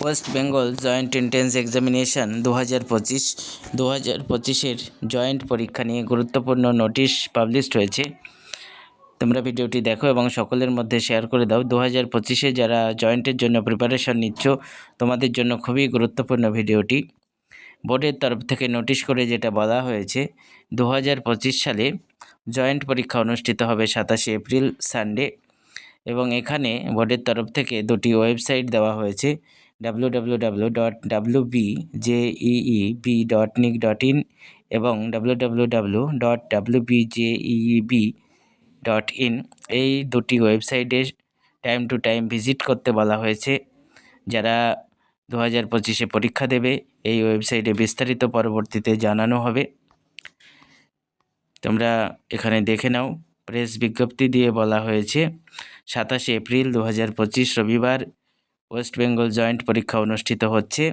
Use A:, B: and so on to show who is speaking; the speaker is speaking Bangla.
A: West Bengal joint entrance examination 2025 joint পরীক্ষা নিয়ে গুরুত্বপূর্ণ নোটিশ পাবলিশড হয়েছে। তোমরা ভিডিওটি দেখো এবং সকলের মধ্যে শেয়ার করে দাও। 2025 যারা জয়েন্টের জন্য প্রিপারেশন নিচ্ছ, তোমাদের জন্য খুবই গুরুত্বপূর্ণ ভিডিওটি। বোর্ডের তরফ থেকে নোটিশ করে যেটা বলা হয়েছে, 2025 সালে জয়েন্ট পরীক্ষা অনুষ্ঠিত হবে 27 এপ্রিল সানডে, এবং এখানে বোর্ডের তরফ থেকে দুটি ওয়েবসাইট দেওয়া হয়েছে, www.wbjeeb.nic.in এবং www.wbjeeb.in। এই দুটি ওয়েবসাইটে টাইম টু টাইম ভিজিট করতে বলা হয়েছে। যারা 2025 পরীক্ষা দেবে, এই ওয়েবসাইটে বিস্তারিত পরবর্তীতে জানানো হবে। তোমরা এখানে দেখে নাও। প্রেস বিজ্ঞপ্তি দিয়ে বলা হয়েছে 27 এপ্রিল 2025 রবিবার ওয়েস্ট বেঙ্গল জয়েন্ট পরীক্ষা অনুষ্ঠিত হচ্ছে।